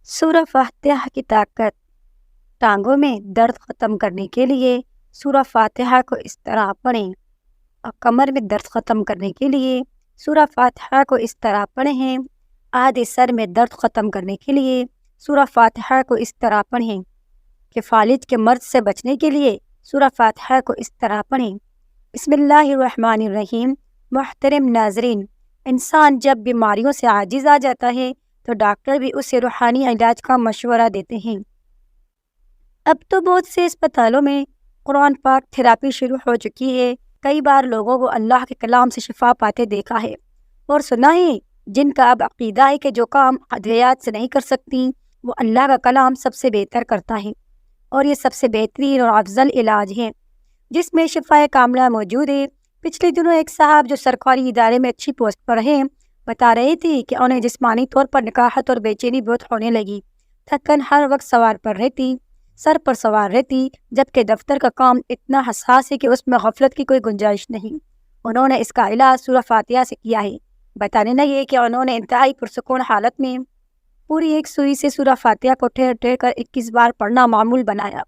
سورہ فاتحہ کی طاقت۔ ٹانگوں میں درد ختم کرنے کے لیے سورہ فاتحہ کو اس طرح پڑھیں، اور کمر میں درد ختم کرنے کے لیے سورہ فاتحہ کو اس طرح پڑھیں۔ آدھے سر میں درد ختم کرنے کے لیے سورہ فاتحہ کو اس طرح پڑھیں کہ فالج کے مرض سے بچنے کے لیے سورہ فاتحہ کو اس طرح پڑھیں۔ بسم اللہ الرحمن الرحیم۔ محترم ناظرین، انسان جب بیماریوں سے عاجز آ جاتا ہے تو ڈاکٹر بھی اسے روحانی علاج کا مشورہ دیتے ہیں۔ اب تو بہت سے اسپتالوں میں قرآن پاک تھراپی شروع ہو چکی ہے۔ کئی بار لوگوں کو اللہ کے کلام سے شفا پاتے دیکھا ہے اور سنا ہے، جن کا اب عقیدہ ہے کہ جو کام ادویات سے نہیں کر سکتی وہ اللہ کا کلام سب سے بہتر کرتا ہے، اور یہ سب سے بہترین اور افضل علاج ہے جس میں شفا کاملہ موجود ہے۔ پچھلے دنوں ایک صاحب جو سرکاری ادارے میں اچھی پوسٹ پر ہیں بتا رہے تھے کہ انہیں جسمانی طور پر نکاہت اور بے چینی بہت ہونے لگی، تھکن ہر وقت سوار پر رہتی، سر پر سوار رہتی، جبکہ دفتر کا کام اتنا حساس ہے کہ اس میں غفلت کی کوئی گنجائش نہیں۔ انہوں نے اس کا علاج سورہ فاتحہ سے کیا ہے۔ بتانے لگے کہ انہوں نے انتہائی پرسکون حالت میں پوری ایک سوئی سے سورہ فاتحہ کو ٹھہر ٹھہر کر 21 بار پڑھنا معمول بنایا،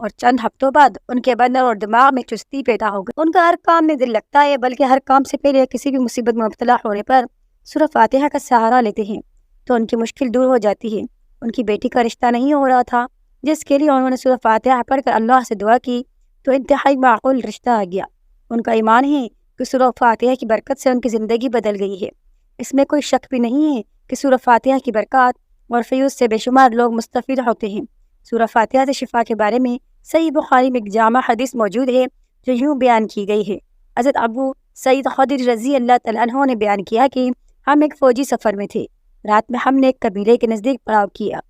اور چند ہفتوں بعد ان کے بدن اور دماغ میں چستی پیدا ہو گئی۔ ان کا ہر کام میں دل لگتا ہے، بلکہ ہر کام سے پہلے کسی بھی مصیبت میں مبتلا ہونے پر سورہ فاتحہ کا سہارا لیتے ہیں تو ان کی مشکل دور ہو جاتی ہے۔ ان کی بیٹی کا رشتہ نہیں ہو رہا تھا، جس کے لیے انہوں نے سورہ فاتحہ پڑھ کر اللہ سے دعا کی تو انتہائی معقول رشتہ آ گیا۔ ان کا ایمان ہے کہ سورہ فاتحہ کی برکت سے ان کی زندگی بدل گئی ہے۔ اس میں کوئی شک بھی نہیں ہے کہ سورہ فاتحہ کی برکات اور فیوز سے بے شمار لوگ مستفید ہوتے ہیں۔ سورہ فاتحہ سے شفا کے بارے میں صحیح بخاری میں ایک جامع حدیث موجود ہے جو یوں بیان کی گئی ہے۔ حضرت ابو سعید خدری رضی اللہ تعالیٰ عنہ نے بیان کیا کہ ہم ایک فوجی سفر میں تھے۔ رات میں ہم نے ایک قبیلے کے نزدیک پڑاؤ کیا،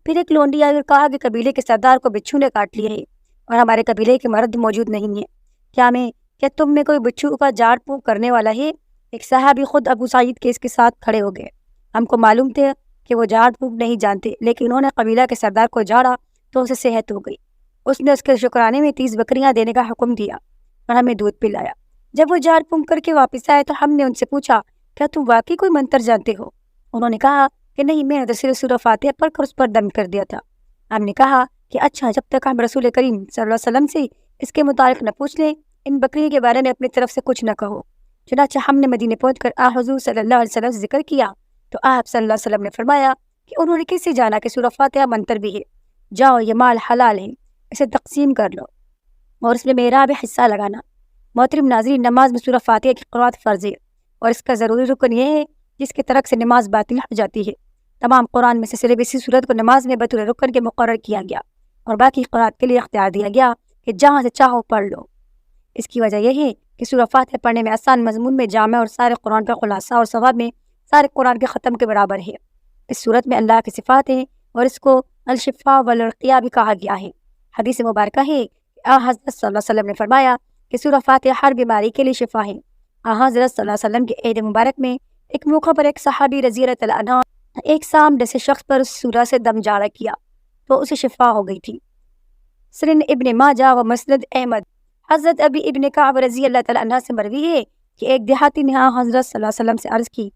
پھر ایک لونڈی آئی اور کہا کہ قبیلے کے سردار کو بچھو نے کاٹ لیا ہے اور ہمارے قبیلے کے مرد موجود نہیں ہیں۔ کیا تم میں کوئی بچھو کا جھاڑ پھونک کرنے والا ہے؟ ایک صحابی خود ابو سعید کے اس کے ساتھ کھڑے ہو گئے۔ ہم کو معلوم تھے کہ وہ جھاڑ پھونک نہیں جانتے، لیکن انہوں نے قبیلہ کے سردار کو جھاڑا تو اسے صحت ہو گئی۔ اس نے اس کے شکرانے میں 30 بکریاں دینے کا حکم دیا اور ہمیں دودھ پلایا۔ جب وہ جھاڑ پھونک کر کے واپس آئے تو ہم نے ان سے پوچھا، کیا تم واقعی کوئی منتر جانتے ہو؟ انہوں نے کہا کہ نہیں، میں نے صرف سورہ فاتحہ پڑھ کر اس پر دم کر دیا تھا۔ ہم نے کہا کہ اچھا، جب تک ہم رسول کریم صلی اللہ علیہ وسلم سے اس کے متعلق نہ پوچھ لیں، ان بکری کے بارے میں اپنی طرف سے کچھ نہ کہو۔ چنانچہ ہم نے مدینے پہنچ کر حضور صلی اللہ علیہ وسلم سے ذکر کیا تو آپ صلی اللہ علیہ وسلم نے فرمایا کہ انہوں نے کیسے جانا کہ سورہ فاتحہ منتر بھی ہے؟ جاؤ، یہ مال حلال ہے، اسے تقسیم کر لو اور اس میں میرا بھی حصہ لگانا۔ محترم ناظرین، نماز میں سورہ فاتحہ کی قرأت فرض ہے اور اس کا ضروری رکن یہ ہے جس کے ترک سے نماز باطل ہو جاتی ہے۔ تمام قرآن میں سے صرف اسی صورت کو نماز میں بطور رکن کے مقرر کیا گیا اور باقی قرأت کے لیے اختیار دیا گیا کہ جہاں سے چاہو پڑھ لو۔ اس کی وجہ یہ ہے کہ سورہ فاتحہ پڑھنے میں آسان، مضمون میں جامع اور سارے قرآن کا خلاصہ اور ثواب میں سارے قرآن کے ختم کے برابر ہے۔ اس صورت میں اللہ کی صفات ہیں اور اس کو الشفاء والرقیہ بھی کہا گیا ہے۔ حدیث مبارکہ ہے کہ حضرت صلی اللہ علیہ وسلم نے فرمایا کہ سورہ فاتحہ ہر بیماری کے لیے شفا ہے۔ حضرت صلی اللہ علیہ وسلم کے عہد مبارک میں ایک موقع پر ایک صحابی رضی اللہ تعالیٰ عنہ ایک سام جیسے شخص پر اس سورہ سے دم جاڑا کیا تو اسے شفا ہو گئی تھی۔ سنن ابن ماجہ و مسند احمد۔ حضرت ابی ابن کعب رضی اللہ تعالیٰ عنہ سے مروی ہے کہ ایک دیہاتی نے حضرت صلی اللہ علیہ وسلم سے عرض کی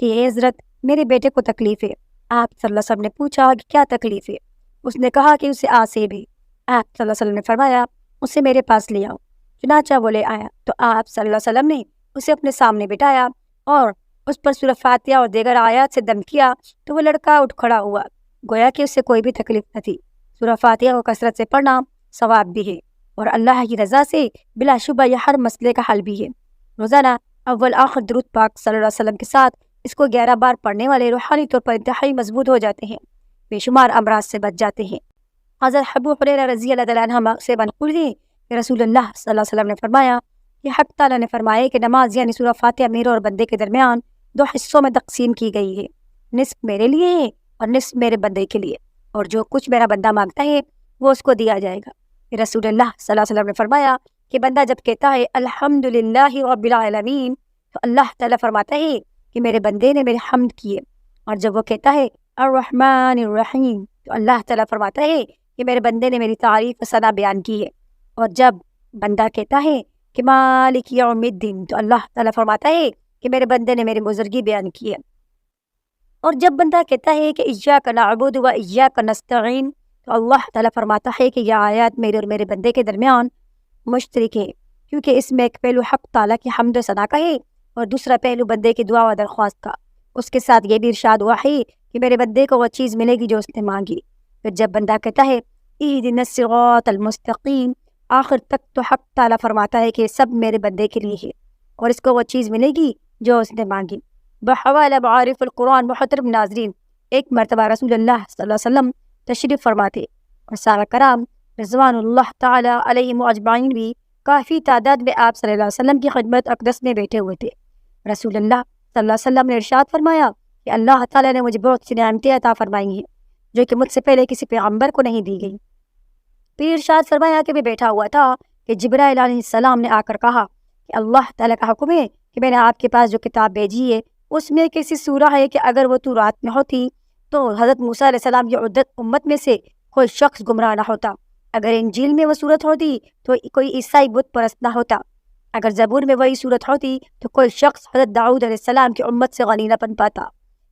کہ اے حضرت، میرے بیٹے کو تکلیف ہے۔ آپ صلی اللہ علیہ وسلم نے پوچھا کہ کیا تکلیف ہے؟ اس نے کہا کہ اسے آسیب ہے۔ آپ صلی اللہ علیہ وسلم نے فرمایا اسے میرے پاس لے آؤ۔ چنانچہ وہ لے آیا تو آپ صلی اللہ علیہ وسلم نے اسے اپنے سامنے بٹھایا اور اس پر سورہ فاتحہ اور دیگر آیات سے دم کیا تو وہ لڑکا اٹھ کھڑا ہوا، گویا کہ اسے کوئی بھی تکلیف نہ تھی۔ سورہ فاتحہ کو کثرت سے پڑھنا ثواب بھی ہے اور اللہ کی رضا سے بلا شبہ یہ ہر مسئلے کا حل بھی ہے۔ روزانہ اول آخر درود پاک صلی اللہ علیہ وسلم کے ساتھ اس کو 11 بار پڑھنے والے روحانی طور پر انتہائی مضبوط ہو جاتے ہیں، بے شمار امراض سے بچ جاتے ہیں۔ حضرت ابو ہریرہ رضی اللہ تعالیٰ عنہ سے منقول ہے کہ رسول اللہ صلی اللہ علیہ وسلم نے فرمایا کہ حق تعالیٰ نے فرمایا کہ نماز یعنی سورہ فاتحہ میرے اور بندے کے درمیان 2 حصوں میں تقسیم کی گئی ہے، نصف میرے لیے ہے اور نصف میرے بندے کے لیے، اور جو کچھ میرا بندہ مانگتا ہے وہ اس کو دیا جائے گا۔ رسول اللہ صلی اللہ علیہ وسلم نے فرمایا کہ بندہ جب کہتا ہے الحمدللہ رب العالمین تو اللہ تعالیٰ فرماتا ہے کہ میرے بندے نے میرے حمد کیے، اور جب وہ کہتا ہے الرحمن الرحیم تو اللہ تعالیٰ فرماتا ہے کہ میرے بندے نے میری تعریف و ثنا بیان کی ہے، اور جب بندہ کہتا ہے کہ مالک یوم الدین تو اللہ تعالیٰ فرماتا ہے کہ میرے بندے نے میری بزرگی بیان کی ہے۔ اور جب بندہ کہتا ہے کہ ایاک نعبد و ایاک نستعین، تو اللہ تعالیٰ فرماتا ہے کہ یہ آیات میرے اور میرے بندے کے درمیان مشترک ہے، کیونکہ اس میں ایک پہلو حق تعالیٰ کی حمد و ثنا کا ہے اور دوسرا پہلو بندے کی دعا و درخواست کا۔ اس کے ساتھ یہ بھی ارشاد ہوا ہے کہ میرے بندے کو وہ چیز ملے گی جو اس نے مانگی۔ پھر جب بندہ کہتا ہے اہدنا الصراط المستقیم، آخر تک تو حق تعالیٰ فرماتا ہے کہ سب میرے بندے کے لیے ہے اور اس کو وہ چیز ملے گی جو اس نے مانگی۔ بحوالہ معارف القرآن، محترم ناظرین، ایک مرتبہ رسول اللہ صلی اللہ علیہ وسلم تشریف فرماتے اور صحابہ کرام رضوان اللہ تعالیٰ علیہم اجمعین بھی کافی تعداد میں آپ صلی اللہ علیہ وسلم کی خدمت اقدس میں بیٹھے ہوئے تھے۔ رسول اللہ صلی اللہ علیہ وسلم نے ارشاد فرمایا کہ اللہ تعالیٰ نے مجھے بہت سی نعمتیں عطا فرمائی ہیں جو کہ مجھ سے پہلے کسی پیغمبر کو نہیں دی گئی۔ پھر ارشاد فرمایا کہ میں بیٹھا ہوا تھا کہ جبرائیل علیہ السلام نے آ کر کہا کہ اللہ تعالیٰ کا حکم ہے کہ میں نے آپ کے پاس جو کتاب بھیجی ہے اس میں کیسی سورہ ہے کہ اگر وہ تو رات میں ہوتی تو حضرت موسیٰ علیہ السلام کی عدت امت میں سے کوئی شخص گمراہ نہ ہوتا، اگر انجیل میں وہ صورت ہوتی تو کوئی عیسائی بت پرست نہ ہوتا، اگر زبور میں وہی صورت ہوتی تو کوئی شخص حضرت داؤد علیہ السلام کی امت سے غنی نہ بن پاتا۔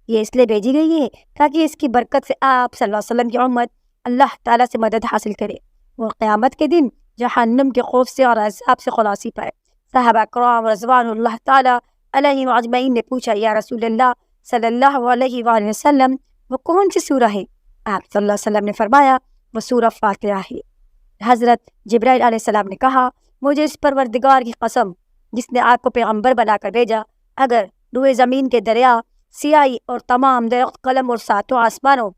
یہ اس لیے بھیجی گئی ہے تاکہ اس کی برکت سے آپ صلی اللہ علیہ وسلم کی امت اللہ تعالیٰ سے مدد حاصل کرے اور قیامت کے دن جہنم کے خوف سے اور عذاب سے خلاصی پائے۔ صحابہ کرام رضوان اللہ تعالیٰ علیہم اجمعین نے پوچھا یا رسول اللہ صلی اللہ علیہ وآلہ وسلم وہ کون سی سورہ ہے؟ آپ صلی اللہ علیہ وسلم نے فرمایا وہ سورہ فاتحہ ہے۔ حضرت جبرائیل علیہ السلام نے کہا مجھے اس پروردگار کی قسم جس نے آپ کو پیغمبر بنا کر بھیجا، اگر روئے زمین کے دریا، سیاہی اور تمام درخت قلم اور ساتوں آسمانوں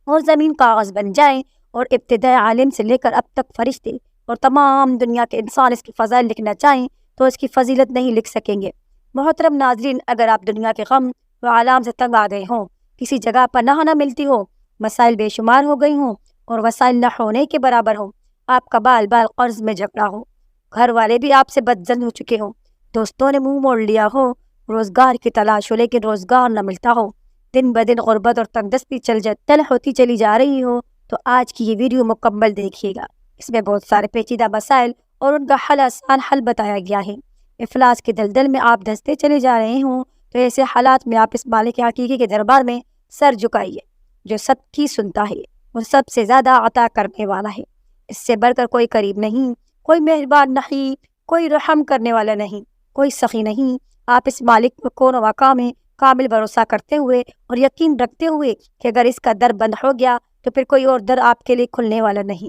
اور زمین کاغذ بن جائیں اور ابتداء عالم سے لے کر اب تک فرشتے اور تمام دنیا کے انسان اس کی فضائل لکھنا چاہیں تو اس کی فضیلت نہیں لکھ سکیں گے۔ محترم ناظرین، اگر آپ دنیا کے غم و آلام سے تنگ آ گئے ہوں، کسی جگہ پناہ نہ ملتی ہو، مسائل بے شمار ہو گئی ہوں اور وسائل نہ ہونے کے برابر ہوں، آپ کا بال بال قرض میں جکڑا ہو، گھر والے بھی آپ سے بدظن ہو چکے ہوں، دوستوں نے منہ موڑ لیا ہو، روزگار کی تلاش ہو لیکن روزگار نہ ملتا ہو، دن بدن غربت اور تنگ دستی تل ہوتی چلی جا رہی ہو، تو آج کی یہ ویڈیو مکمل دیکھیے گا۔ اس میں بہت سارے پیچیدہ مسائل اور ان کا آسان حل بتایا گیا ہے۔ افلاس کے دلدل میں آپ دھنستے چلے جا رہے ہوں تو ایسے حالات میں آپ اس مالک حقیقی کے دربار میں سر جھکائیے جو سب کی سنتا ہے اور سب سے زیادہ عطا کرنے والا ہے۔ اس سے بڑھ کر کوئی قریب نہیں، کوئی مہربان نہیں، کوئی رحم کرنے والا نہیں، کوئی سخی نہیں۔ آپ اس مالک کون و مقام میں کامل بھروسہ کرتے ہوئے اور یقین رکھتے ہوئے کہ اگر اس کا در بند ہو گیا تو پھر کوئی اور در آپ کے لیے کھلنے والا نہیں،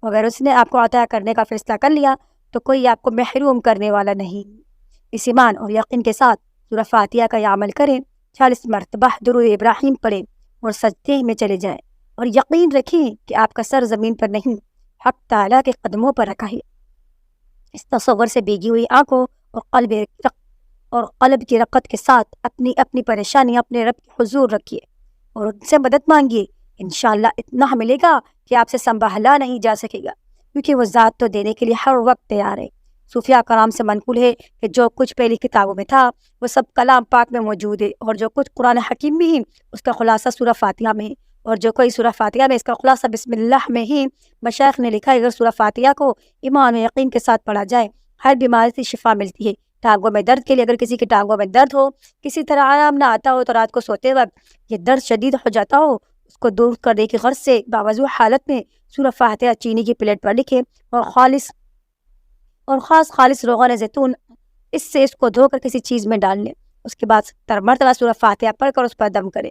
اگر اس نے آپ کو عطا کرنے کا فیصلہ کر لیا تو کوئی آپ کو محروم کرنے والا نہیں۔ اس ایمان اور یقین کے ساتھ سورہ فاتحہ کا یہ عمل کریں، 40 مرتبہ درود ابراہیم پڑھیں اور سجدے میں چلے جائیں اور یقین رکھیں کہ آپ کا سر زمین پر نہیں حق تعالیٰ کے قدموں پر رکھا ہے۔ اس تصور سے بھیگی ہوئی آنکھوں اور قلب کی رقت کے ساتھ اپنی اپنی پریشانی اپنے رب کے حضور رکھیے اور ان سے مدد مانگیے۔ انشاءاللہ اتنا ملے گا کہ آپ سے سنبھالا نہیں جا سکے گا، کیونکہ وہ ذات تو دینے کے لیے ہر وقت تیار ہے۔ صوفیاء کرام سے منقول ہے کہ جو کچھ پہلی کتابوں میں تھا وہ سب کلام پاک میں موجود ہے، اور جو کچھ قرآن حکیم میں ہی اس کا خلاصہ سورہ فاتحہ میں ہے، اور جو کوئی سورہ فاتحہ میں اس کا خلاصہ بسم اللہ میں ہی۔ مشائخ نے لکھا ہے اگر سورہ فاتحہ کو ایمان و یقین کے ساتھ پڑھا جائے ہر بیماری سے شفا ملتی ہے۔ ٹانگوں میں درد کے لیے اگر کسی کی ٹانگوں میں درد ہو، کسی طرح آرام نہ آتا ہو تو رات کو سوتے وقت یہ درد شدید ہو جاتا ہو، اس کو دور کرنے کی غرض سے باوضو حالت میں سورہ فاتحہ چینی کی پلیٹ پر لکھے اور خالص روغن زیتون اس سے اس کو دھو کر کسی چیز میں ڈال لیں، اس کے بعد 70 مرتبہ سورہ فاتحہ پڑھ کر اس پر دم کرے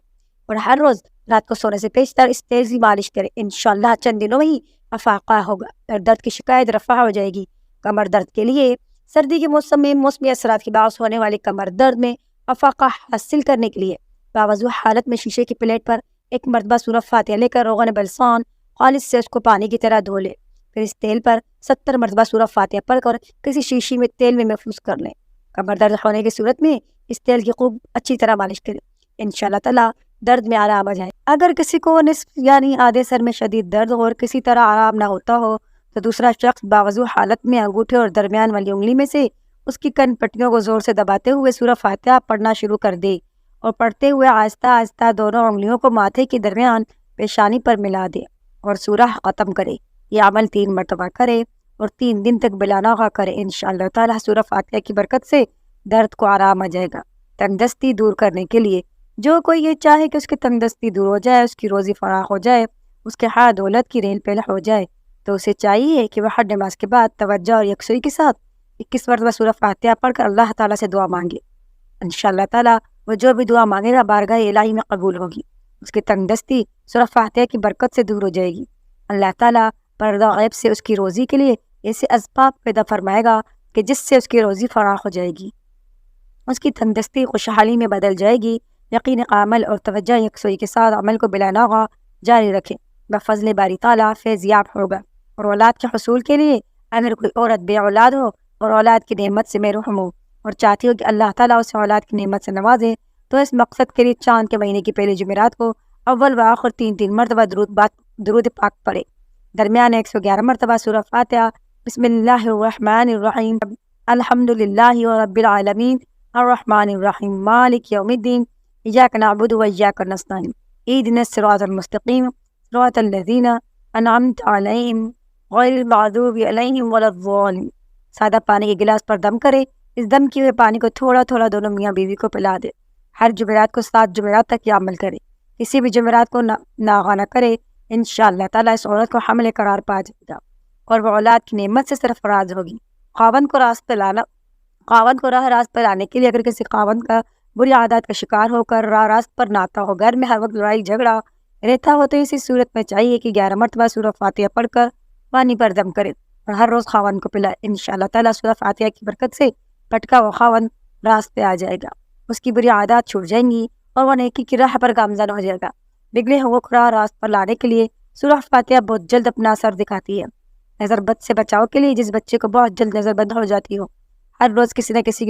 اور ہر روز رات کو سونے سے پیشتر اس تیل کی مالش کرے۔ انشاءاللہ چند دنوں میں ہی افاقہ ہوگا اور درد کی شکایت رفع ہو جائے گی۔ کمر درد کے لیے سردی کے موسم میں موسمی اثرات کے باعث ہونے والے کمر درد میں افاقہ حاصل کرنے کے لیے باوضو حالت میں شیشے کی پلیٹ پر ایک مرتبہ سورہ فاتحہ لے کر روغن بلسان خالص سے اس کو پانی کی طرح دھو لے، پھر اس تیل پر 70 مرتبہ سورہ فاتحہ پڑھ کر کسی شیشی میں تیل میں محفوظ کر لیں۔ کمر درد ہونے کی صورت میں اس تیل کی خوب اچھی طرح مالش کریں، انشاءاللہ تعالیٰ درد میں آرام آ جائے۔ اگر کسی کو نصف یعنی آدھے سر میں شدید درد ہو اور کسی طرح آرام نہ ہوتا ہو تو دوسرا شخص باوضو حالت میں انگوٹھے اور درمیان والی انگلی میں سے اس کی کن پٹیوں کو زور سے دباتے ہوئے سورہ فاتحہ پڑھنا شروع کر دے اور پڑھتے ہوئے آہستہ آہستہ دونوں انگلیوں کو ماتھے کے درمیان پیشانی پر ملا دے اور سورہ ختم کرے۔ یہ عمل 3 مرتبہ کرے اور 3 دن تک بلا ناغہ کرے۔ انشاءاللہ تعالیٰ سورہ فاتحہ کی برکت سے درد کو آرام آ جائے گا۔ تنگ دستی دور کرنے کے لیے جو کوئی یہ چاہے کہ اس کی تندرستی دور ہو جائے، اس کی روزی فراخ ہو جائے، اس کے ہاتھ دولت کی ریل پیل ہو جائے، تو اسے چاہیے کہ وہ ہر نماز کے بعد توجہ اور یکسوئی کے ساتھ 21 مرتبہ سورہ فاتحہ پڑھ کر اللہ تعالیٰ سے دعا مانگے۔ انشاءاللہ تعالیٰ وہ جو بھی دعا مانگے گا بارگاہ الہی میں قبول ہوگی، اس کی تندرستی سورہ فاتحہ کی برکت سے دور ہو جائے گی۔ اللہ تعالیٰ پردہ غیب سے اس کی روزی کے لیے ایسے اسباب پیدا فرمائے گا کہ جس سے اس کی روزی فراخ ہو جائے گی، اس کی تندرستی خوشحالی میں بدل جائے گی۔ یقین عمل اور توجہ یکسوئی کے ساتھ عمل کو بلا ناغہ جاری رکھیں، بفضل باری تعالیٰ فیض یاب ہوگا۔ اور اولاد کے حصول کے لیے اگر کوئی عورت بے اولاد ہو اور اولاد کی نعمت سے محروم ہو اور چاہتی ہو کہ اللہ تعالیٰ اسے اولاد کی نعمت سے نوازے، تو اس مقصد کے لیے چاند کے مہینے کی پہلی جمعرات کو اول و آخر 3 مرتبہ درود پاک پڑھے، درمیان 111 مرتبہ سورہ فاتحہ۔ بسم اللہ الرحمن الرحیم، الحمدللہ رب العالمین، الرحمن الرحیم، مالک یوم الدین، ایاک نعبد و ایاک نستعین، اہدنا الصراط المستقیم، صراط الذین انعمت علیہم غیر المغضوب علیہم ولا الضالین۔ سادہ پانی کے گلاس پر دم کرے، اس دم کیے ہوئے پانی کو تھوڑا تھوڑا دونوں میاں بیوی کو پلا دے۔ ہر جمعرات کو 7 جمعرات تک یہ عمل کرے، کسی بھی جمعرات کو ناغہ نہ کرے، انشاءاللہ تعالیٰ اس عورت کو حمل قرار پا جائے گا اور وہ اولاد کی نعمت سے سرفراز ہوگی۔ خاوند کو راہ راست پہ لانے کے لیے اگر کسی خاوند کا بری عادات کا شکار ہو کر راہ راست پر نہ آتا ہو، گھر میں ہر وقت لڑائی جھگڑا رہتا ہو، تو اسی صورت میں چاہیے کہ 11 مرتبہ سورہ فاتحہ پڑھ کر پانی پر دم کرے اور ہر روز خاوند کو پلائے۔ انشاءاللہ تعالیٰ سورہ فاتحہ کی برکت سے پٹکا وہ خاوند راست پہ آ جائے گا، اس کی بری عادات چھوٹ جائیں گی اور وہ نیکی کی راہ پر گامزن ہو جائے گا۔ بگڑے حقوق راہ راست پر لانے کے لیے سورہ فاتحہ بہت جلد اپنا اثر دکھاتی ہے۔ نظر بد سے بچاؤ کے لیے جس بچے کو بہت جلد نظر بد ہو جاتی ہو، ہر روز کسی نہ کسی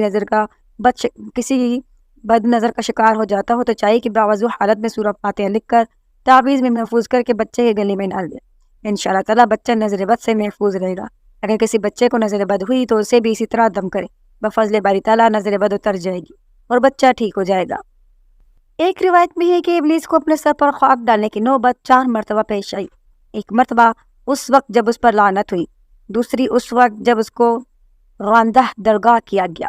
کی بد نظر کا شکار ہو جاتا ہو، تو چاہیے کہ باوضو حالت میں سورہ فاتحہ لکھ کر تعویذ میں محفوظ کر کے بچے کے گلے میں ڈال دے۔ انشاءاللہ تعالیٰ بچہ نظر بد سے محفوظ رہے گا۔ اگر کسی بچے کو نظر بد ہوئی تو اسے بھی اسی طرح دم کرے، بفضل باری تعالیٰ نظر بد اتر جائے گی اور بچہ ٹھیک ہو جائے گا۔ ایک روایت میں ہے کہ ابلیس کو اپنے سر پر خاک ڈالنے کی نوبت 4 مرتبہ پیش آئی۔ ایک مرتبہ اس وقت جب اس پر لعنت ہوئی، دوسری اس وقت جب اس کو راندہ درگاہ کیا گیا،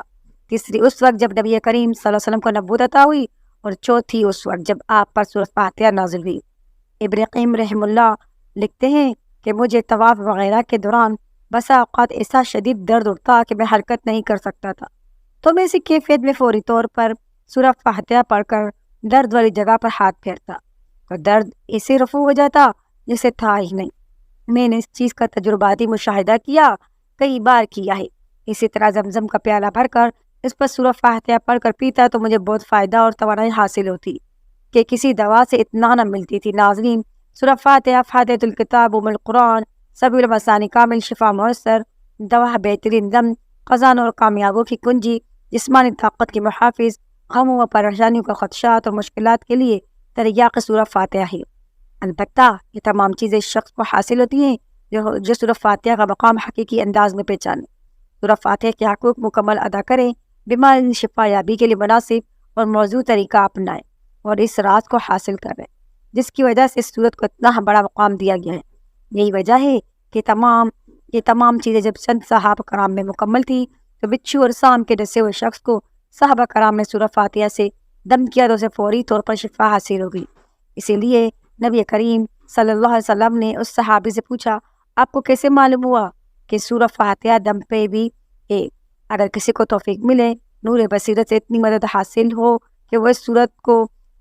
تیسری اس وقت جب نبی کریم صلی اللہ علیہ وسلم کو نبوت عطا ہوئی، اور چوتھی اس وقت جب آپ پر سورۃ فاتحہ نازل ہوئی۔ ابن قیم رحم اللہ لکھتے ہیں کہ مجھے طواف وغیرہ کے دوران بسا اوقات ایسا شدید درد اٹھتا کہ میں حرکت نہیں کر سکتا تھا، تو میں اسی کیفیت میں فوری طور پر سورہ فاتحہ پڑھ کر درد والی جگہ پر ہاتھ پھیرتا تو درد ایسے رفع ہو جاتا جیسے تھا ہی نہیں۔ میں نے اس چیز کا تجرباتی مشاہدہ کیا، کئی بار کیا ہے۔ اسی طرح زمزم کا پیالہ بھر کر اس پر سورہ فاتحہ پڑھ کر پیتا تو مجھے بہت فائدہ اور توانائی حاصل ہوتی کہ کسی دوا سے اتنا نہ ملتی تھی۔ ناظرین، سورہ فاتحہ فاتحۃ الکتاب ام القرآن، سبیل المثانی کامل، شفا میسر، دوا بہترین دم، خزانوں اور کامیابوں کی کنجی، جسمانی طاقت کی محافظ، غموں و پریشانیوں کا خدشات اور مشکلات کے لیے تریاق سورہ فاتحہ ہے۔ البتہ یہ تمام چیزیں اس شخص کو حاصل ہوتی ہیں جو سورہ فاتحہ کا مقام حقیقی انداز میں پہچانے، سورہ فاتحہ کے حقوق مکمل ادا کریں، بیماری شفا یابی کے لیے مناسب اور موضوع طریقہ اپنائیں اور اس راز کو حاصل کریں جس کی وجہ سے اس سورت کو اتنا بڑا مقام دیا گیا ہے۔ یہی وجہ ہے کہ یہ تمام چیزیں جب چند صحابہ کرام میں مکمل تھی تو بچھو اور سام کے ڈسے ہوئے شخص کو صحابہ کرام نے سورہ فاتحہ سے دم کیا تو اسے فوری طور پر شفا حاصل ہو گئی۔ اسی لیے نبی کریم صلی اللہ علیہ وسلم نے اس صحابی سے پوچھا، آپ کو کیسے معلوم ہوا کہ سورہ فاتحہ دم پہ بھی ہے؟ اگر کسی کو توفیق ملے، نور بصیرت سے اتنی مدد حاصل ہو کہ وہ اس صورت کو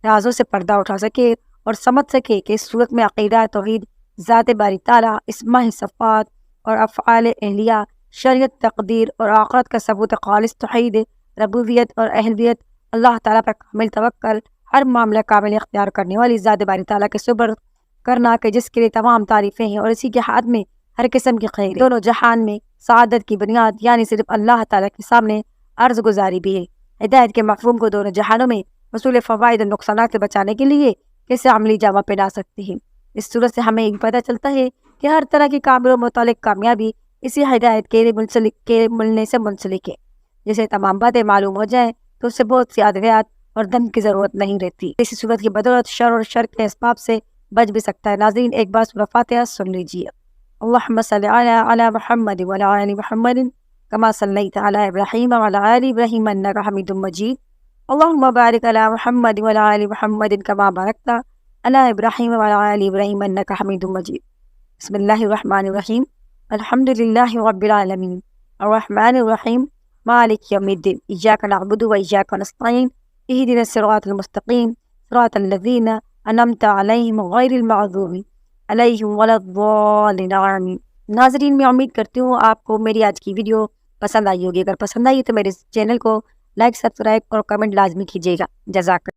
رازوں سے پردہ اٹھا سکے اور سمجھ سکے کہ اس صورت میں عقیدہ توحید، ذات باری تعالیٰ، اسماء صفات اور افعال اہلیہ، شریعت، تقدیر اور آخرت کا ثبوت، خالص توحید، ربوبیت اور اہلیت، اللہ تعالیٰ پر کامل توکل، ہر معاملہ کامل اختیار کرنے والی ذات باری تعالیٰ کے سپرد کرنا کہ جس کے لیے تمام تعریفیں ہیں اور اسی کے ہاتھ میں ہر قسم کی خیر، دونوں جہان میں سعادت کی بنیاد یعنی صرف اللہ تعالیٰ کے سامنے عرض گزاری بھی ہے۔ ہدایت کے مفہوم کو دونوں جہانوں میں حصول فوائد اور نقصانات سے بچانے کے لیے کیسے عملی جامہ پہنا سکتے ہیں۔ اس صورت سے ہمیں یہ پتہ چلتا ہے کہ ہر طرح کی کامل و متعلق کامیابی اسی ہدایت کے ملنے سے منسلک ہے۔ جسے تمام باتیں معلوم ہو جائیں تو اسے بہت سی ادویات اور دم کی ضرورت نہیں رہتی۔ اسی صورت کی بدولت شر اور شر کے اسباب سے بچ بھی سکتا ہے۔ ناظرین، ایک بار سورہ فاتحہ سن لیجیے۔ اللہم صلی علی محمد وعلی آل محمد کما صلیت علی ابراہیم وعلی آل ابراہیم انک حمید مجید۔ اللهم بارك على محمد وعلى آل محمد كما باركت على إبراهيم وعلى آل إبراهيم إنك حميد مجيد. بسم الله الرحمن الرحيم. الحمد لله رب العالمين الرحمن الرحيم مالك يوم الدين إياك نعبد وإياك نستعين اهدنا الصراط المستقيم صراط الذين أنعمت عليهم غير المغضوب علیہم ولا الضالین آمین۔ ناظرین، میں امید کرتی ہوں آپ کو میری آج کی ویڈیو پسند آئی ہوگی۔ اگر پسند آئی تو میرے چینل کو لائک، سبسکرائب اور کمنٹ لازمی کیجیے گا۔ جزاک اللہ۔